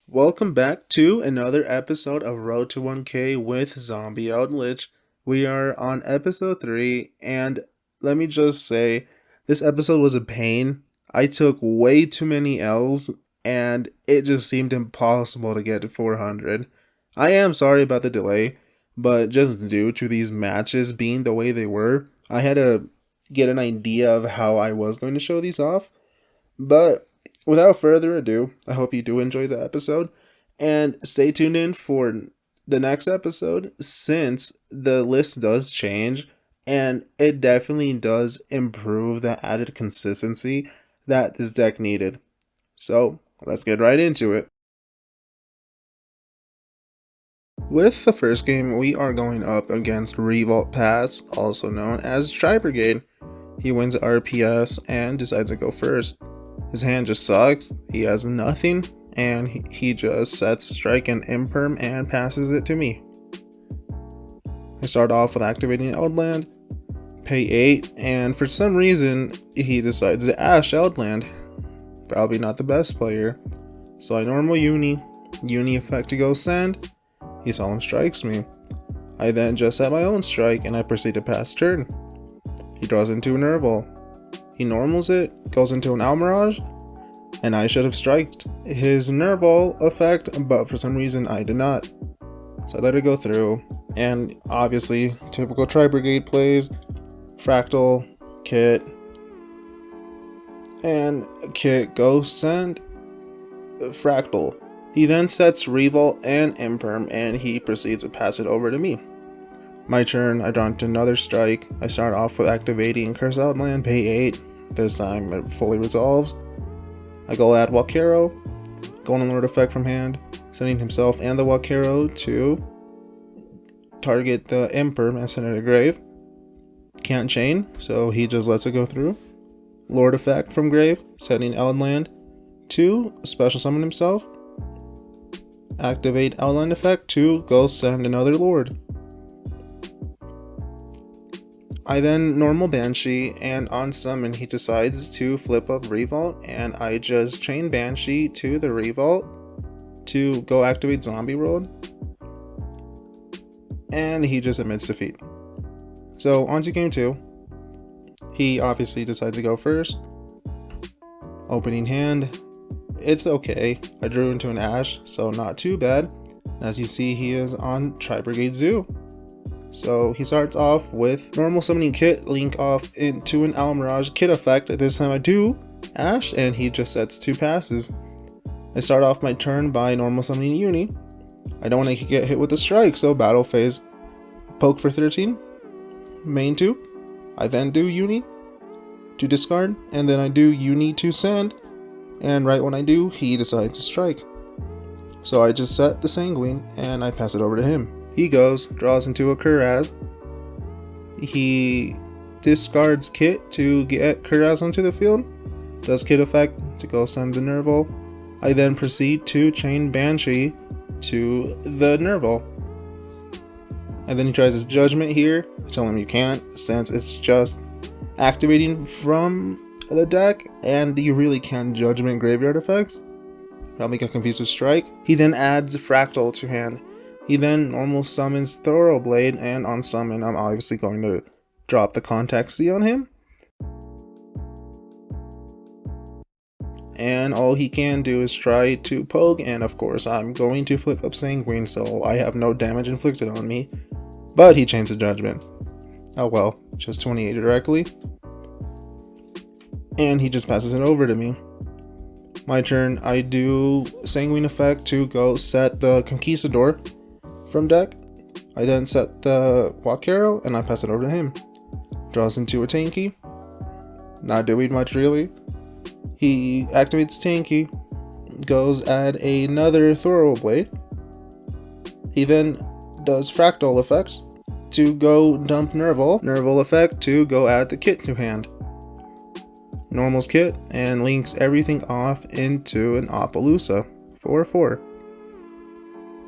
Welcome back to another episode of Road to 1K with Zombie Eldlich. We are on episode 3, and let me just say, this episode was a pain. I took way too many L's, and it just seemed impossible to get to 400. I am sorry about the delay, but just due to these matches being the way they were, I had to get an idea of how I was going to show these off. But without further ado, I hope you do enjoy the episode and stay tuned in for the next episode since the list does change and it definitely does improve the added consistency that this deck needed. So let's get right into it. With the first game, we are going up against Revolt Pass, also known as Tri-Brigade. He wins RPS and decides to go first. His hand just sucks, he has nothing, and he just sets strike and imperm and passes it to me. I start off with activating Eldland, pay 8, and for some reason he decides to Ash Eldland. Probably not the best player. So I normal Uni effect to go send, he solemn strikes me. I then just set my own strike and I proceed to pass turn. He draws into a Nerval. He normals it, goes into an Almirage, and I should have striked his Nerval effect, but for some reason I did not. So I let it go through, and obviously, typical Tri-Brigade plays, Fractal, Kit, and Kit goes send Fractal. He then sets Revolt and Imperm, and he proceeds to pass it over to me. My turn, I draw into another strike. I start off with activating Curse Outland, pay 8. This time it fully resolves. I go add Walkero, Golden Lord effect from hand, sending himself and the Walkero to target the Imperm and send it to grave. Can't chain, so he just lets it go through. Lord effect from grave, setting Outland to special summon himself. Activate Outland effect to go send another Lord. I then normal Banshee, and on summon he decides to flip up Revolt, and I just chain Banshee to the Revolt to go activate Zombie World, and he just admits defeat. So on to game 2. He obviously decides to go first. Opening hand, it's okay. I drew into an Ash, so not too bad. As you see, he is on Tri-Brigade Zoo. So he starts off with normal summoning Kit, link off into an Almirage Kit effect. This time I do Ash, and he just sets 2 passes. I start off my turn by normal summoning Uni. I don't want to get hit with a strike, so battle phase, poke for 13, main 2. I then do Uni to discard, and then I do Uni to send, and right when I do, he decides to strike. So I just set the Sanguine, and I pass it over to him. He goes, draws into a Kuraz. He discards Kit to get Kuraz onto the field. Does Kit effect to go send the Nerval. I then proceed to chain Banshee to the Nerval. And then he tries his Judgment here. I tell him you can't, since it's just activating from the deck, and you really can't Judgment graveyard effects. Probably got confused with Strike. He then adds Fractal to hand. He then normal summons Thoroughblade, and on summon I'm obviously going to drop the Contact C on him. And all he can do is try to poke, and of course I'm going to flip up Sanguine, so I have no damage inflicted on me. But he chains the Judgment. Oh well, just 28 directly. And he just passes it over to me. My turn, I do Sanguine effect to go set the Conquistador from deck. I then set the Walkero and I pass it over to him. Draws into a Tanky. Not doing much really. He activates Tanky, goes add another Thoroughblade. He then does Fractal effects to go dump Nerval. Nerval effect to go add the Kit to hand. Normals Kit and links everything off into an Appaloosa 4/4.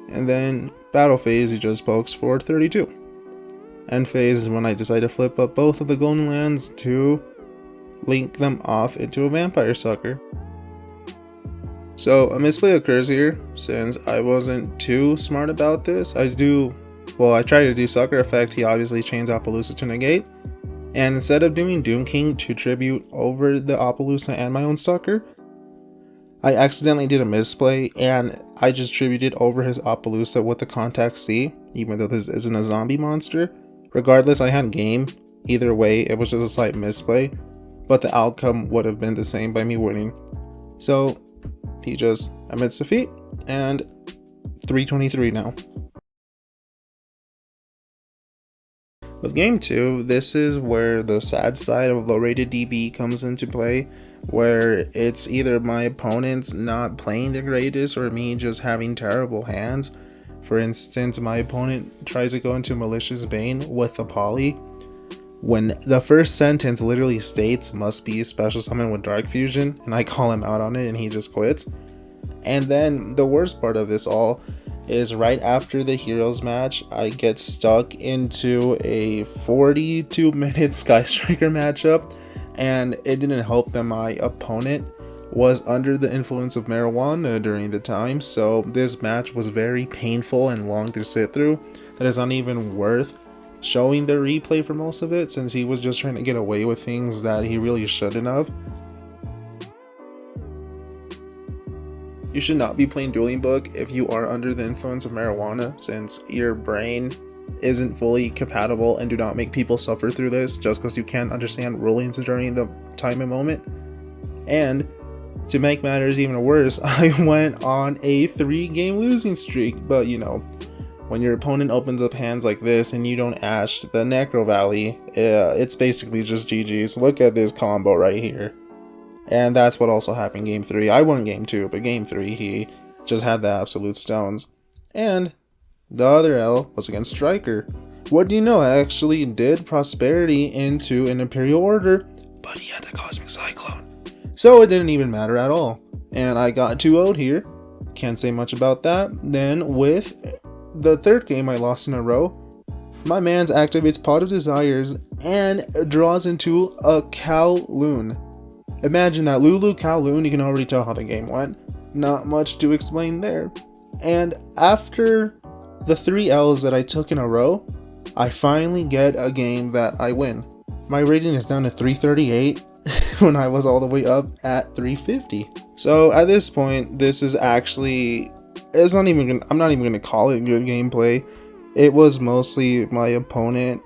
And then battle phase, he just pokes for 32. End phase is when I decide to flip up both of the golden lands to link them off into a Vampire Sucker. So a misplay occurs here since I wasn't too smart about this. I try to do Sucker Effect. He obviously chains Appaloosa to negate. And instead of doing Doom King to tribute over the Appaloosa and my own Sucker, I accidentally did a misplay and I just tributed over his Appaloosa with the Contact C, even though this isn't a zombie monster. Regardless, I had game. Either way, it was just a slight misplay, but the outcome would have been the same by me winning. So he just admits defeat, and 323 now. With game 2, this is where the sad side of low-rated DB comes into play, where it's either my opponents not playing the greatest or me just having terrible hands. For instance, my opponent tries to go into Malicious Bane with a poly, when the first sentence literally states must be special summon with Dark Fusion, and I call him out on it and he just quits. And then the worst part of this all is right after the Heroes match, I get stuck into a 42-minute Sky Striker matchup, and it didn't help that my opponent was under the influence of marijuana during the time, so this match was very painful and long to sit through. That is not even worth showing the replay for most of it, since he was just trying to get away with things that he really shouldn't have. You should not be playing Dueling Book if you are under the influence of marijuana, since your brain isn't fully compatible, and do not make people suffer through this just because you can't understand rulings during the time and moment. And to make matters even worse, I went on a 3-game losing streak, but you know, when your opponent opens up hands like this and you don't ash the Necro Valley, it's basically just GG's. Look at this combo right here. And that's what also happened game 3. I won game 2, but game 3 he just had the absolute stones. And the other L was against Striker. What do you know, I actually did Prosperity into an Imperial Order, but he had the Cosmic Cyclone. So it didn't even matter at all. And I got 2-0'd here. Can't say much about that. Then with the third game I lost in a row, my man's activates Pot of Desires and draws into a Kowloon. Imagine that, Lulu Kowloon. You can already tell how the game went. Not much to explain there. And after the 3 L's that I took in a row, I finally get a game that I win. My rating is down to 338 when I was all the way up at 350. So at this point, this is actually, I'm not even gonna call it good gameplay. It was mostly my opponent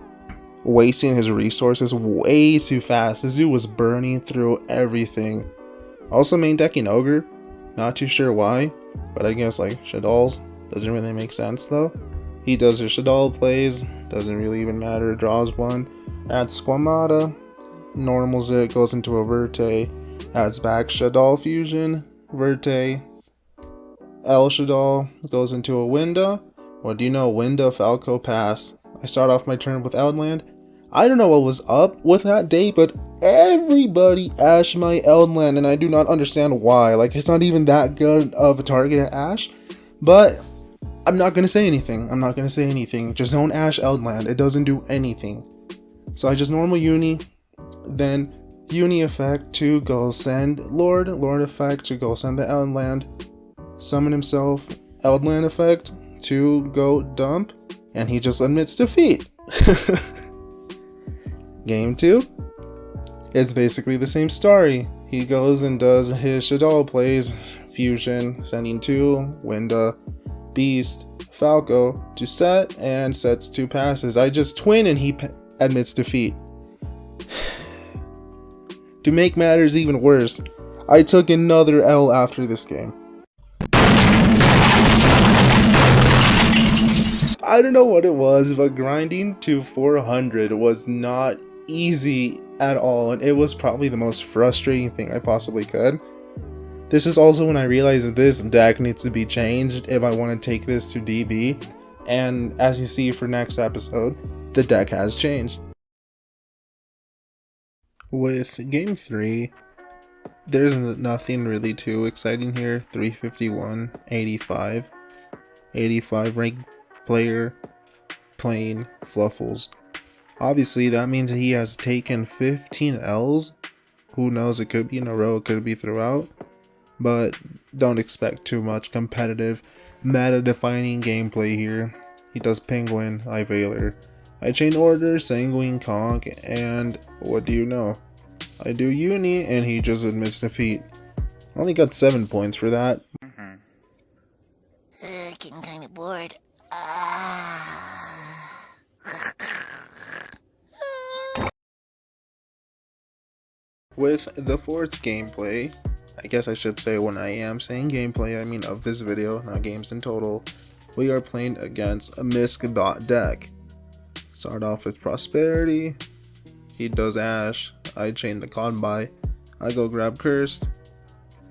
wasting his resources way too fast. This dude was burning through everything. Also main decking Ogre, not too sure why, but I guess like Shaddolls doesn't really make sense though. He does his Shaddoll plays, doesn't really even matter, draws one, adds Squamata, normals it, goes into a Verte, adds back Shaddoll Fusion, Verte, El Shaddoll, goes into a Winda. What do you know, Winda Falco Pass. I start off my turn with Eldland. I don't know what was up with that day, but everybody ashed my Eldland, and I do not understand why. Like, it's not even that good of a target at ash, but I'm not gonna say anything. Just don't ash Eldland. It doesn't do anything. So I just normal Uni, then Uni effect to go send Lord effect to go send the Eldland, summon himself, Eldland effect to go dump, and he just admits defeat. Game 2, it's basically the same story. He goes and does his Shaddoll plays, Fusion, sending 2, Winda, Beast, Falco to set, and sets 2 passes. I just twin and he admits defeat. To make matters even worse, I took another L after this game. I don't know what it was, but grinding to 400 was not easy at all, and it was probably the most frustrating thing I possibly could. This is also when I realized that this deck needs to be changed if I want to take this to DB, and as you see for next episode, the deck has changed. With game 3, there's nothing really too exciting here. 351, 85 ranked player playing Fluffals. Obviously that means he has taken 15 L's. Who knows, it could be in a row, it could be throughout. but don't expect too much competitive, meta-defining gameplay here. He does Penguin, I Veiler. I chain Order, Sanguine Conk, and what do you know? I do Uni, and he just admits defeat. Only got 7 points for that. Getting kind of bored. With the fourth gameplay, I guess I should say when I am saying gameplay, I mean of this video, not games in total, we are playing against a Misk deck. Start off with Prosperity, he does Ash, I chain the Conby, I go grab Cursed,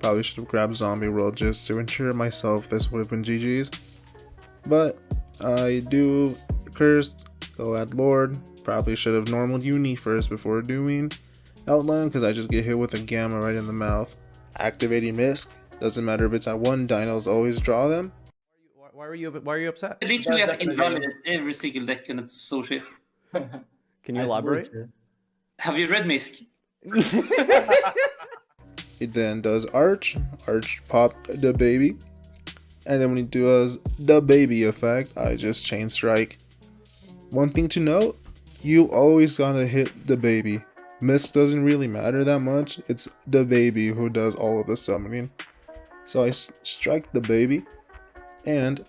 probably should have grabbed Zombie World just to ensure myself this would have been GG's, but I do Cursed, go add Lord, probably should have normal Uni first before doing Outline because I just get hit with a Gamma right in the mouth. Activating Misk, doesn't matter if it's at 1, Dinos always draw them. Why are you upset? It literally has invalidated every single deck and it's so shit. Can you elaborate? Have you read Misk? It then does Arch pop the baby, and then when he does the baby effect, I just chain strike. One thing to note, you always gotta hit the baby. Misk doesn't really matter that much, it's the baby who does all of the summoning. So I strike the baby, and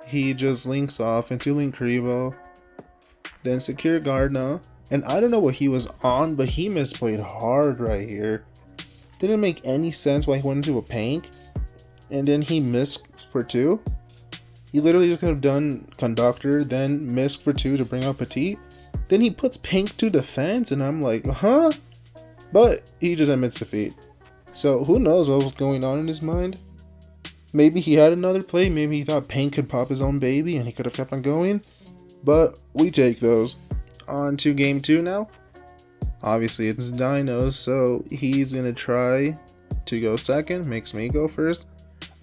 he just links off into Linkuriboh, then Secure Gardna, and I don't know what he was on, but he misplayed hard right here. Didn't make any sense why he went into a Pank, and then he missed for 2. He literally just could have done Conductor, then missed for 2 to bring up Petite. Then he puts Pink to defense, and I'm like, huh? But he just admits defeat. So who knows what was going on in his mind? Maybe he had another play, maybe he thought Pink could pop his own baby and he could have kept on going. But we take those. On to game 2 now. Obviously it's Dino, so he's gonna try to go second, makes me go first.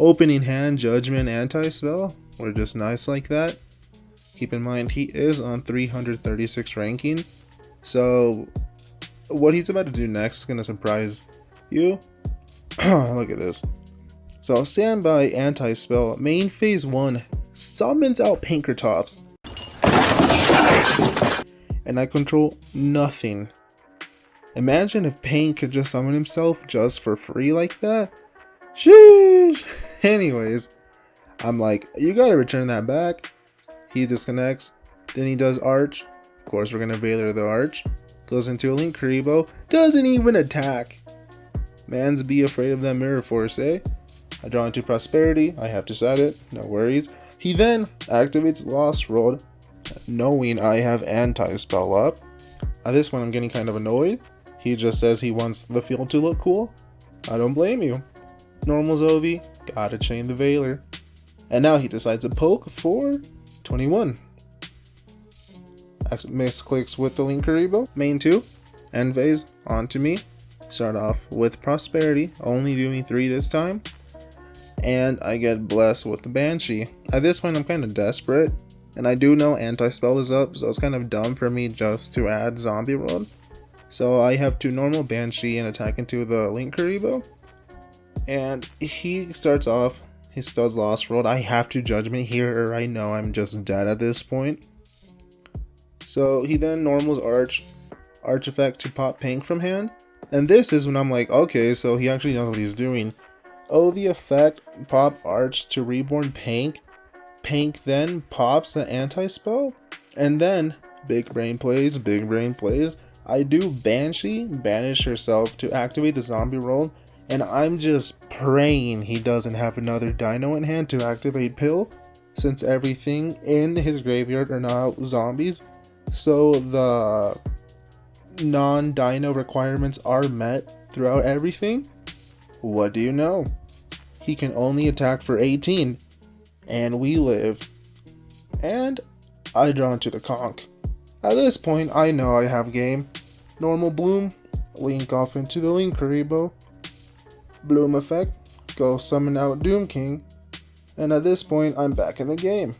Opening hand, Judgment, Anti-Spell. We're just nice like that. Keep in mind, he is on 336 ranking, so what he's about to do next is going to surprise you. Look at this. So, Standby Anti-Spell, main phase 1, summons out Pinkertops, and I control nothing. Imagine if Pain could just summon himself just for free like that. Sheesh! Anyways, I'm like, you gotta return that back. He disconnects, then he does Arch. Of course, we're gonna Veiler the Arch. Goes into a Linkuriboh, doesn't even attack. Mans be afraid of that Mirror Force, eh? I draw into Prosperity, I have to set it, no worries. He then activates Lost Road, knowing I have Anti-Spell up. At this point, I'm getting kind of annoyed. He just says he wants the field to look cool. I don't blame you. Normal Zovi, gotta chain the Veiler. And now he decides to poke for 21. Misclicks with the Linkuriboh. Main 2. End phase. On to me. Start off with Prosperity. Only doing 3 this time. And I get blessed with the Banshee. At this point I'm kind of desperate. And I do know Anti-Spell is up. So it's kind of dumb for me just to add Zombie World. So I have to normal Banshee and attack into the Linkuriboh. And he starts off. He does Lost Road. I have to Judgment here or I know I'm just dead at this point. So he then normals Arch effect to pop Pink from hand. And this is when I'm like, okay, so he actually knows what he's doing. OV effect, pop Arch to reborn Pink. Pink then pops the Anti-Spell. And then, big brain plays. I do Banshee, banish herself to activate the Zombie World. And I'm just praying he doesn't have another Dino in hand to activate Pill, since everything in his graveyard are now zombies. So the non-Dino requirements are met throughout everything. What do you know? He can only attack for 18. And we live. And I draw into the Conch. At this point, I know I have game. Normal Bloom, link off into the Linkuriboh. Bloom effect, go summon out Doom King, and at this point I'm back in the game.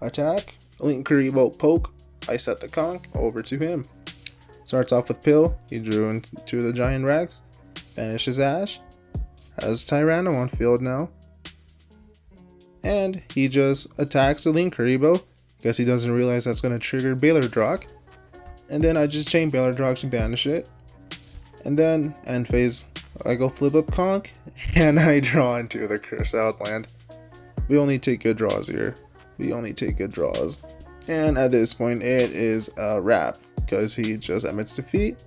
Attack, Linkuriboh poke, I set the Conch over to him. Starts off with Pill, he drew into the Giant Rex, banishes Ash. has Tyranno on field now. And he just attacks the Link Karibo. Guess he doesn't realize that's going to trigger Baylor Drock. And then I just chain Baylor Drock to banish it. And then end phase, I go flip up Conk and I draw into the Curse Outland. We only take good draws here. We only take good draws. And at this point it is a wrap because he just admits defeat.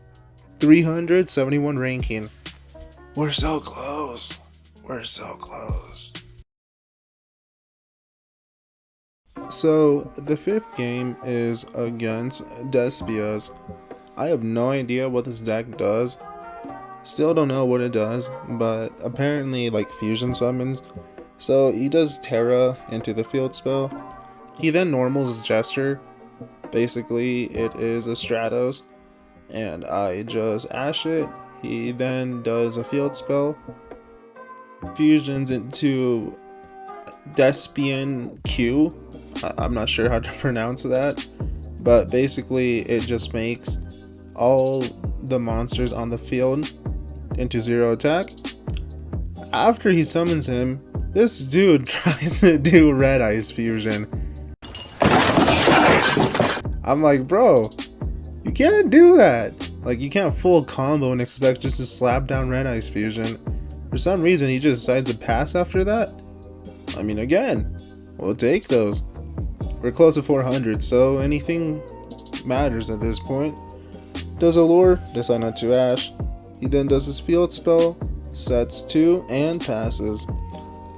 371 ranking. We're so close. We're so close. So the 5th game is against Despia's. I have no idea what this deck does. Still don't know what it does, but apparently like fusion summons. So he does Terra into the field spell. He then normals Gesture. Basically it is a Stratos. And I just Ash it. He then does a field spell. Fusions into Despian Q. I'm not sure how to pronounce that. But basically it just makes all the monsters on the field into 0 attack. After he summons him, this dude tries to do Red Ice Fusion. I'm like, bro, you can't do that. Like, you can't full combo and expect just to slap down Red Ice Fusion. For some reason, he just decides to pass after that. I mean, again, we'll take those. We're close to 400, so anything matters at this point. Does Allure, decide not to Ash. He then does his field spell, sets 2, and passes.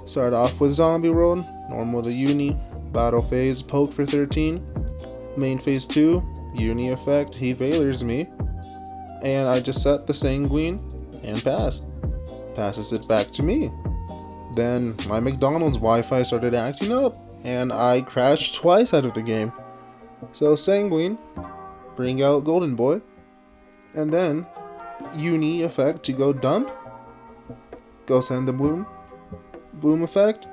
Start off with Zombie World, normal the Uni, battle phase, poke for 13. Main phase 2, Uni effect, he Valors me. And I just set the Sanguine and pass. Passes it back to me. Then my McDonald's Wi-Fi started acting up and I crashed twice out of the game. So Sanguine, bring out Golden Boy. And then Uni effect to go dump. Go send the Bloom effect.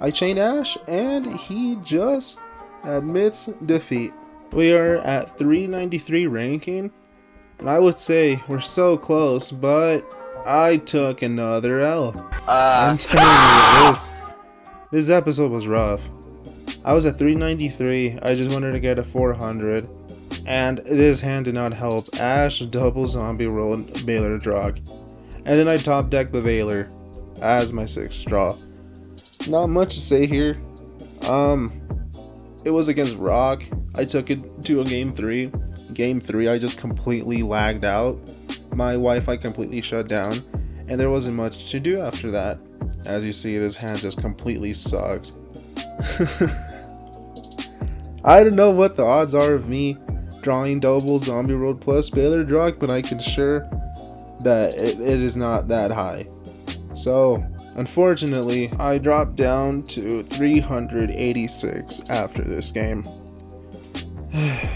I chain Ash and he just admits defeat. We are at 393 ranking. And I would say we're so close, but I took another L. I'm telling you, this episode was rough. I was at 393, I just wanted to get a 400. And this hand did not help. Ash double zombie roll Baylor Drock. And then I top decked the Valor as my 6th draw. Not much to say here. It was against Rock. I took it to a game 3. Game 3 I just completely lagged out. My Wi-Fi completely shut down. And there wasn't much to do after that. As you see, this hand just completely sucked. I don't know what the odds are of me drawing double Zombie Road plus Baylor Drock, but I can sure that it is not that high. So, unfortunately, I dropped down to 386 after this game. I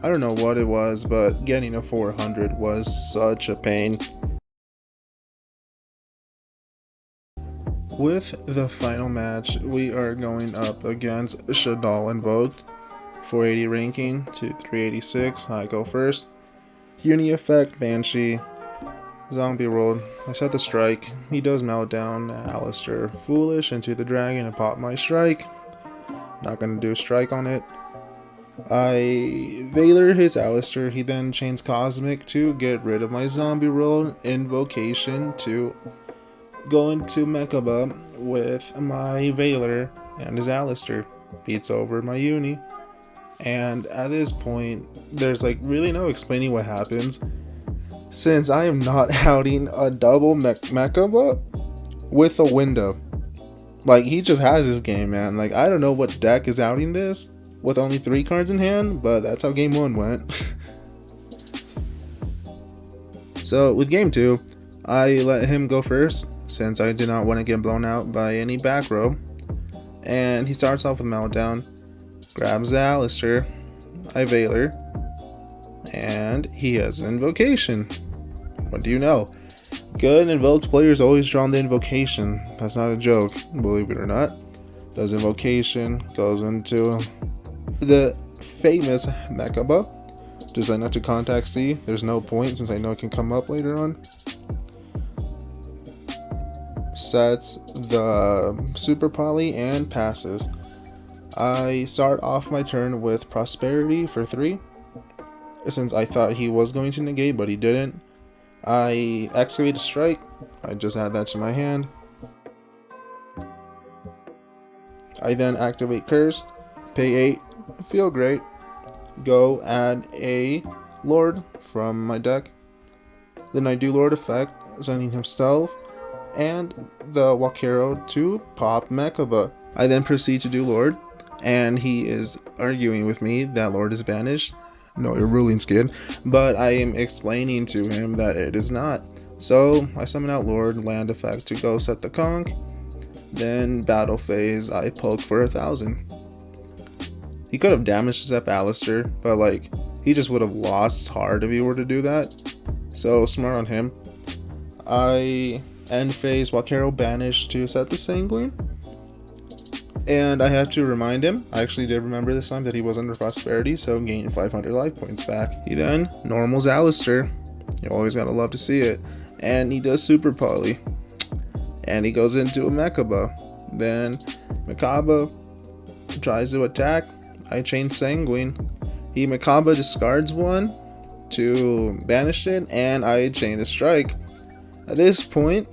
don't know what it was, but getting a 400 was such a pain. With the final match, we are going up against Shaddoll Invoked. 480 ranking to 386. I go first. Uni effect, Banshee. Zombie rolled. I set the strike. He does meltdown. Alistair foolish into the dragon and pop my strike. Not gonna do a strike on it. Valor hits Alistair. He then chains Cosmic to get rid of my zombie roll. Invocation to go into Mechaba with my Valor and his Alistair. Beats over my Uni. And at this point, there's like really no explaining what happens. Since I am not outing a double Mechaba with a window. Like, he just has this game, man. Like, I don't know what deck is outing this with only 3 cards in hand, but that's how game 1 went. So with game 2, I let him go first since I did not want to get blown out by any back row. And he starts off with Meltdown, grabs the Alistair, I Valor, and he has Invocation. What do you know? Good Invoked players always draw on the Invocation. That's not a joke, believe it or not. Does Invocation, goes into the famous Mechaba. Decide not to contact C. There's no point since I know it can come up later on. sets the Super Poly and passes. I start off my turn with Prosperity for 3, since I thought he was going to negate, but he didn't. I Excavate a Strike. I just add that to my hand. I then activate Cursed, pay 8, feel great. Go add a Lord from my deck. Then I do Lord effect, sending him Stealth, and the Wakero to pop Mechaba. I then proceed to do Lord, and he is arguing with me that Lord is banished. No, you're ruling Skid, but I am explaining to him that it is not. So I summon out Lord, land effect to go set the conch. Then battle phase, I poke for 1,000. He could have damaged his up Alistair, but like he just would have lost hard if he were to do that. So smart on him. I end phase Wakero banished to set the Sanguine. And I have to remind him, I actually did remember this time that he was under Prosperity, so gain 500 life points back. He then normals Alistair. You always gotta love to see it. And he does Super Poly. And he goes into a Mechaba. Then Mechaba tries to attack. I chain Sanguine. He Mechaba discards one to banish it, and I chain the Strike. At this point,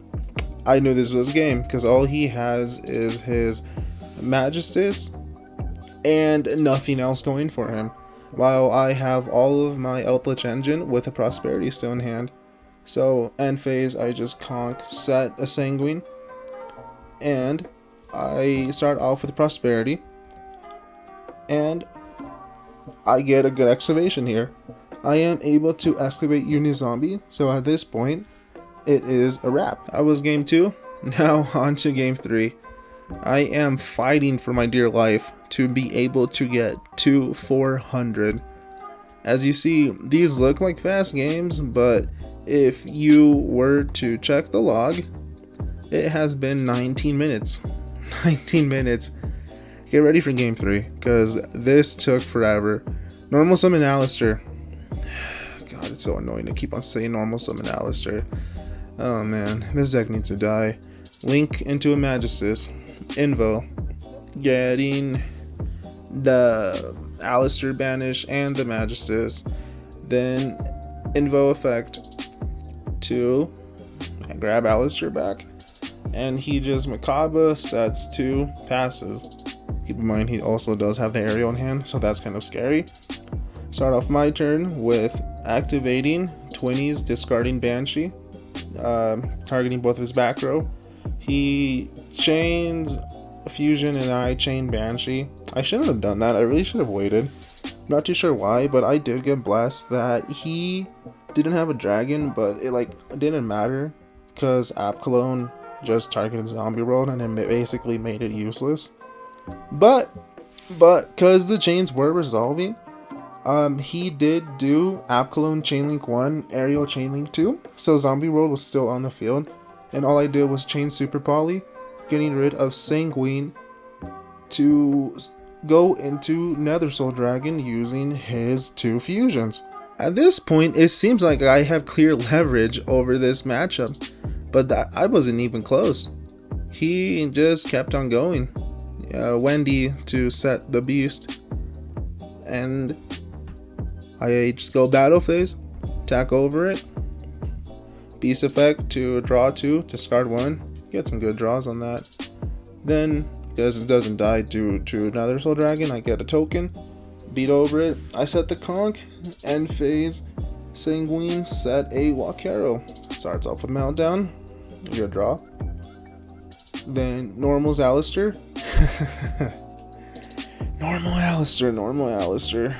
I knew this was game, because all he has is his Majestus and nothing else going for him, while I have all of my Eldlich engine with a Prosperity still in hand. So end phase, I just conch set a Sanguine, and I start off with Prosperity, and I get a good excavation here. I am able to excavate Unizombie, so at this point it is a wrap. That was game 2. Now on to game 3. I am fighting for my dear life to be able to get to 400. As you see, these look like fast games, but if you were to check the log, it has been 19 minutes. 19 minutes. Get ready for game 3, because this took forever. Normal summon Alistair. God, it's so annoying to keep on saying normal summon Alistair. Oh man, this deck needs to die. Link into a Magistus. Invo. Getting the Alistair banish and the Magistus. Then Invo effect to grab Alistair back. And he just Mechaba sets 2 passes. Keep in mind he also does have the aerial in hand, so that's kind of scary. Start off my turn with activating 20s, discarding Banshee, targeting both of his back row. He chains Fusion and I chain Banshee. I shouldn't have done that. I really should have waited. Not too sure why, but I did get blessed that he didn't have a dragon, but it didn't matter because App Cologne just targeted Zombie World and it basically made it useless. But because the chains were resolving, he did do App Cologne Chainlink 1, Aerial Chainlink 2, so Zombie World was still on the field, and all I did was chain Super Poly, getting rid of Sanguine to go into Nether Soul Dragon using his 2 fusions. At this point, it seems like I have clear leverage over this matchup, but I wasn't even close. He just kept on going. Wendy to set the beast, and I just go battle phase, attack over it, beast effect to draw 2, discard 1, get some good draws on that. Then, because it doesn't die due to another Soul Dragon, I get a token, beat over it, I set the conch, end phase, Sanguine, set a Wakero. Starts off with Meltdown, good draw. Then normals Alistair. Normal Alistair.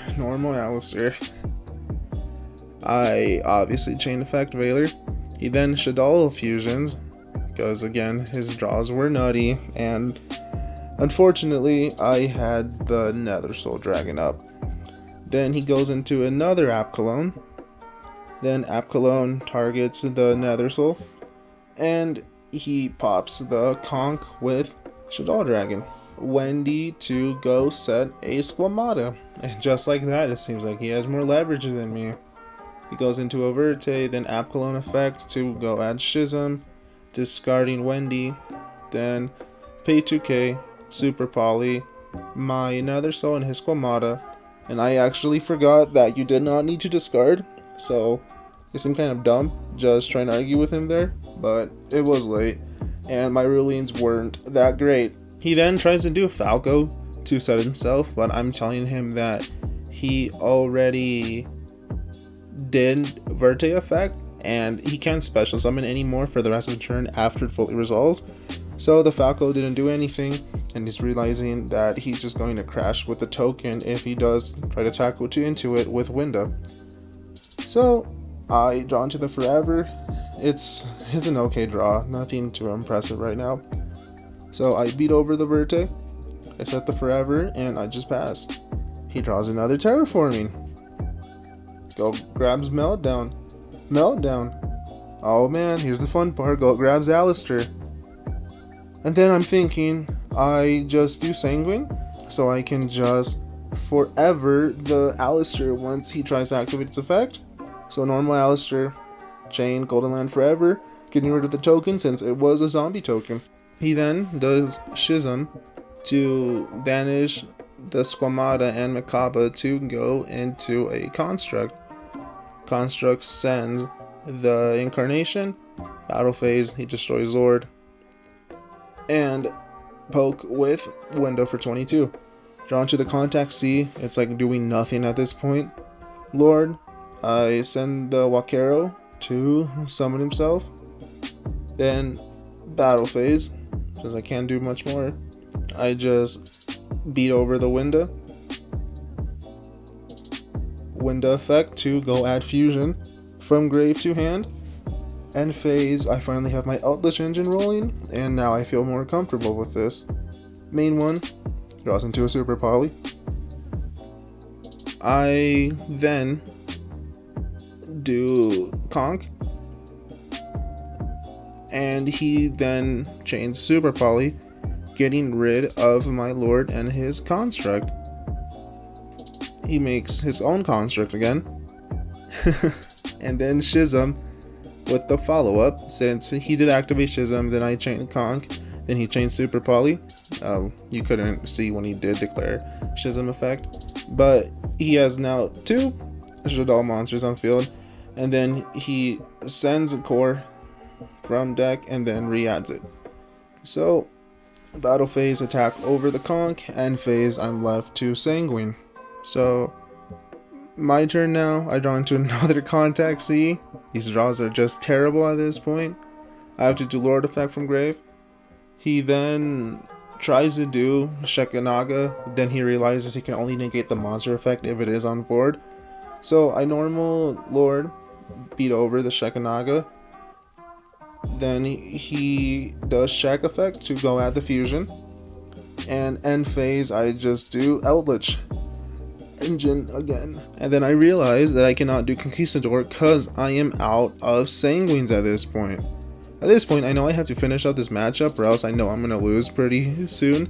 I obviously chain effect Veiler. He then Shaddoll fusions, because again his draws were nutty, and unfortunately I had the Nether Soul Dragon up. Then he goes into another App Cologne. Then App Cologne targets the Nether Soul, and he pops the conch with Shaddoll Dragon. Wendy to go set a Squamata, and just like that, it seems like he has more leverage than me. He goes into Overte, then App Cologne effect to go add Schism, discarding Wendy, then pay 2k, Super Poly, my Nether Soul and his Squamata, and I actually forgot that you did not need to discard, so it seemed kind of dumb just trying to argue with him there, but it was late, and my rulings weren't that great. He then tries to do Falco to set himself, but I'm telling him that he already did Verte effect, and he can't special summon anymore for the rest of the turn after it fully resolves. So the Falco didn't do anything, and he's realizing that he's just going to crash with the token if he does try to tackle into it with Winda. So I draw into the Forever. It's an okay draw, nothing too impressive right now. So I beat over the Verte, I set the Forever, and I just pass. He draws another Terraforming. Go grabs Meltdown. Oh man, here's the fun part. Go grabs Alistair. And then I'm thinking I just do Sanguine, so I can just forever the Alistair once he tries to activate its effect. So normal Alistair, chain, Golden Land forever, getting rid of the token since it was a zombie token. He then does Schism to banish the Squamata and Makaba to go into a Construct. Construct sends the Incarnation, battle phase, he destroys Lord, and poke with Window for 22. Drawn to the Contact C, it's like doing nothing at this point. Lord, I send the Wakero to summon himself. Then battle phase, because I can't do much more. I just beat over the Winda effect to go add fusion from grave to hand. End phase, I finally have my Eldlich engine rolling, and now I feel more comfortable with this. Main one draws into a Super Poly. I then do Conk, and he then chains Super Poly, getting rid of my Lord and his Construct. He makes his own Construct again, and then Schism with the follow-up. Since he did activate Schism, then I chained Conk, then he chained Super Poly. You couldn't see when he did declare Schism effect, but he has now 2 Shaddoll monsters on field, and then he sends a core from deck and then re-adds it. So battle phase, attack over the Conk, end phase, I'm left to Sanguine. So my turn now. I draw into another Contact C. These draws are just terrible at this point. I have to do Lord effect from grave. He then tries to do Shekanaga, then he realizes he can only negate the monster effect if it is on board. So I normal Lord, beat over the Shekanaga. Then he does Shek effect to go at the fusion. And end phase, I just do Eldlich engine again. And then I realize that I cannot do Conquistador because I am out of Sanguines at this point. At this point, I know I have to finish up this matchup or else I know I'm going to lose pretty soon.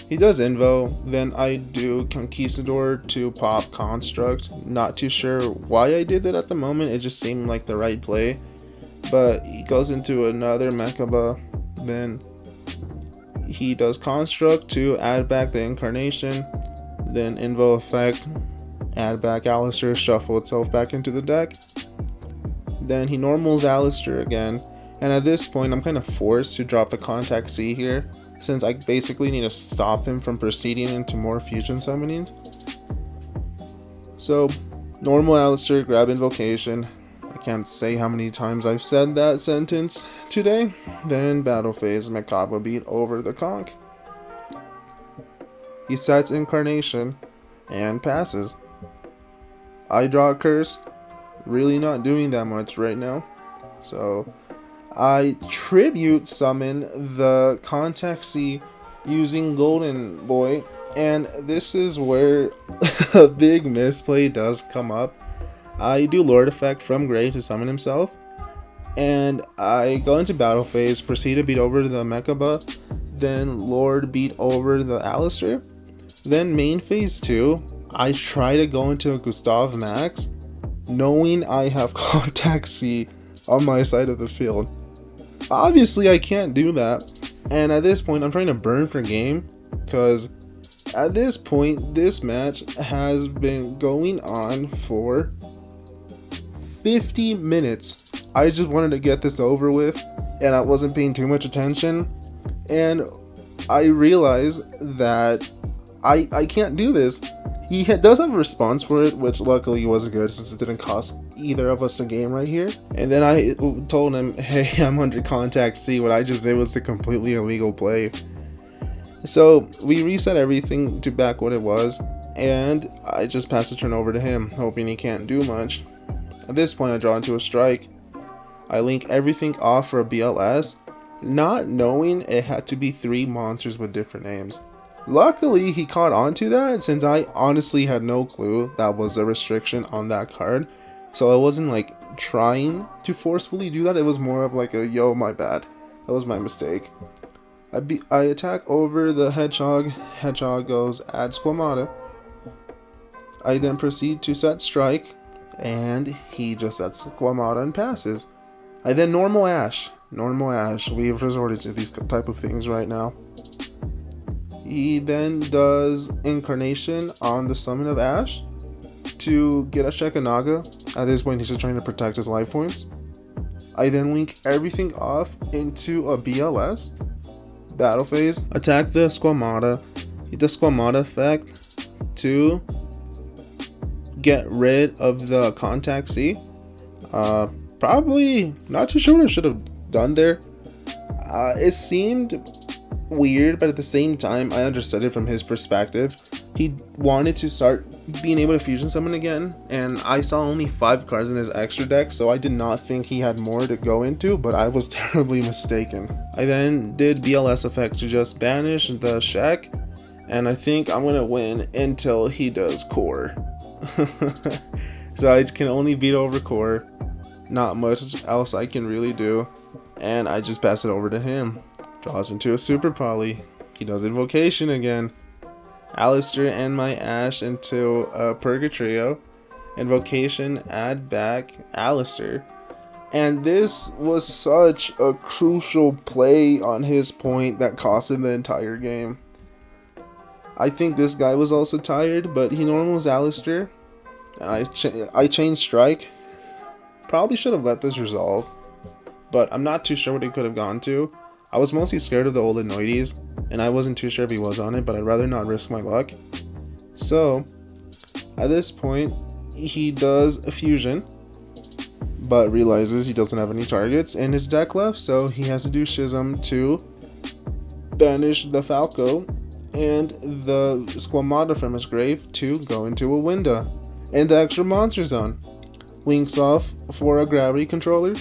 He does Invo, then I do Conquistador to pop Construct. Not too sure why I did that at the moment, it just seemed like the right play. But he goes into another Mechaba, then he does Construct to add back the Incarnation, then Invo effect, add back Alistair, shuffle itself back into the deck. Then he normals Alistair again, and at this point I'm kind of forced to drop the Contact C here, since I basically need to stop him from proceeding into more fusion summonings. So, normal Alistair, grab Invocation. I can't say how many times I've said that sentence today. Then battle phase, Makaba beat over the Conk. He sets Incarnation and passes. I draw a Curse. Really not doing that much right now. So I tribute summon the Contact C using Golden Boy, and this is where a big misplay does come up. I do Lord effect from grave to summon himself, and I go into battle phase, proceed to beat over the Mechaba, then Lord beat over the Alistair. Then main phase 2, I try to go into a Gustav Max, knowing I have Contact C on my side of the field. Obviously, I can't do that. And at this point, I'm trying to burn for game, because at this point, this match has been going on for 50 minutes. I just wanted to get this over with, and I wasn't paying too much attention. And I realized that I can't do this. He does have a response for it, which luckily wasn't good since it didn't cost either of us a game right here. And then I told him, hey, I'm under contact C. What I just did was the completely illegal play. So we reset everything to back what it was, and I just passed the turn over to him, hoping he can't do much. At this point, I draw into a strike. I link everything off for a BLS, not knowing it had to be 3 monsters with different names. Luckily, he caught on to that, since I honestly had no clue that was a restriction on that card. So I wasn't like trying to forcefully do that. It was more of like a, yo, my bad. That was my mistake. I attack over the Hedgehog. Hedgehog goes add Squamata. I then proceed to set strike, and he just sets Squamata and passes. I then normal Ash. Normal Ash. We've resorted to these type of things right now. He then does Incarnation on the Summon of Ash to get a Shekanaga. At this point, he's just trying to protect his life points. I then link everything off into a BLS. Battle phase. Attack the Squamata. Use the Squamata effect to get rid of the contact C. Probably not too sure what I should have done there. It seemed weird, but at the same time, I understood it from his perspective. He wanted to start being able to fusion summon again, and I saw only 5 cards in his extra deck, so I did not think he had more to go into, but I was terribly mistaken. I then did BLS effect to just banish the Shek, and I think I'm gonna win until he does Core. So I can only beat over Core, not much else I can really do, and I just pass it over to him. Draws into a Super Poly. He does Invocation again. Alistair and my Ash into a Purgatrio. Invocation, add back Alistair. And this was such a crucial play on his point that cost him the entire game. I think this guy was also tired, but he normals Alistair. And I changed strike. Probably should have let this resolve, but I'm not too sure what he could have gone to. I was mostly scared of the old Anoides, and I wasn't too sure if he was on it, but I'd rather not risk my luck. So, at this point, he does a fusion, but realizes he doesn't have any targets in his deck left, so he has to do Schism to banish the Falco and the Squamata from his grave to go into a window. And the extra monster zone. Links off for a gravity controller.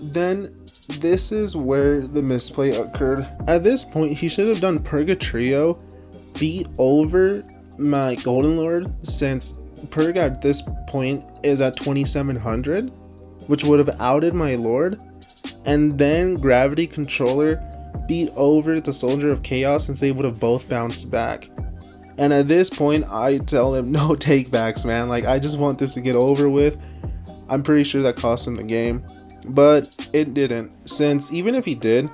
Then this is where the misplay occurred. At this point, he should have done Purgatrio, beat over my Golden Lord, since Purg at this point is at 2700, which would have outed my Lord, and then Gravity Controller beat over the Soldier of Chaos, since they would have both bounced back. And at this point, I tell him, no takebacks, man. Like, I just want this to get over with. I'm pretty sure that cost him the game. But it didn't, since even if he did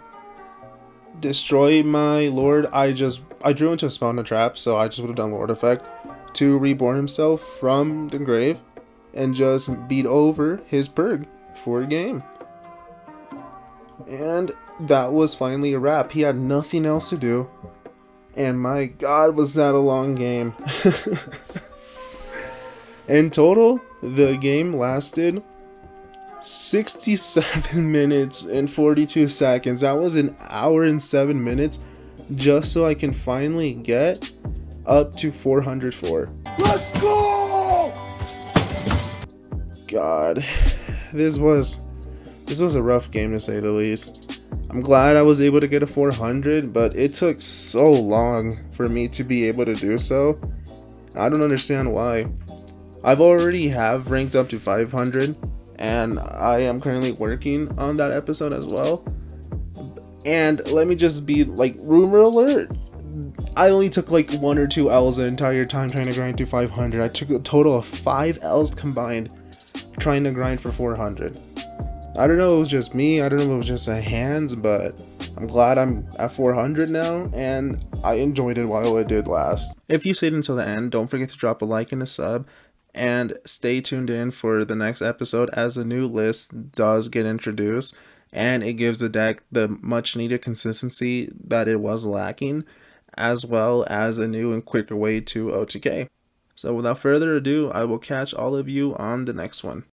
destroy my Lord, I drew into a Spawn a Trap, so I just would have done Lord effect to reborn himself from the grave and just beat over his Purg for a game. And that was finally a wrap. He had nothing else to do, and my god, was that a long game. In total, the game lasted 67 minutes and 42 seconds. That was an hour and 7 minutes just so I can finally get up to 404. Let's go! God, this was a rough game to say the least. I'm glad I was able to get a 400, but it took so long for me to be able to do so. I don't understand why. I've already have ranked up to 500, and I am currently working on that episode as well. And let me just be like, rumor alert, I only took like 1 or 2 L's the entire time trying to grind to 500. I took a total of 5 L's combined trying to grind for 400. I don't know if it was just me, I don't know if it was just a hands, but I'm glad I'm at 400 now, and I enjoyed it while it did last. If you stayed until the end, don't forget to drop a like and a sub, and stay tuned in for the next episode as a new list does get introduced, and it gives the deck the much needed consistency that it was lacking, as well as a new and quicker way to OTK. So without further ado, I will catch all of you on the next one.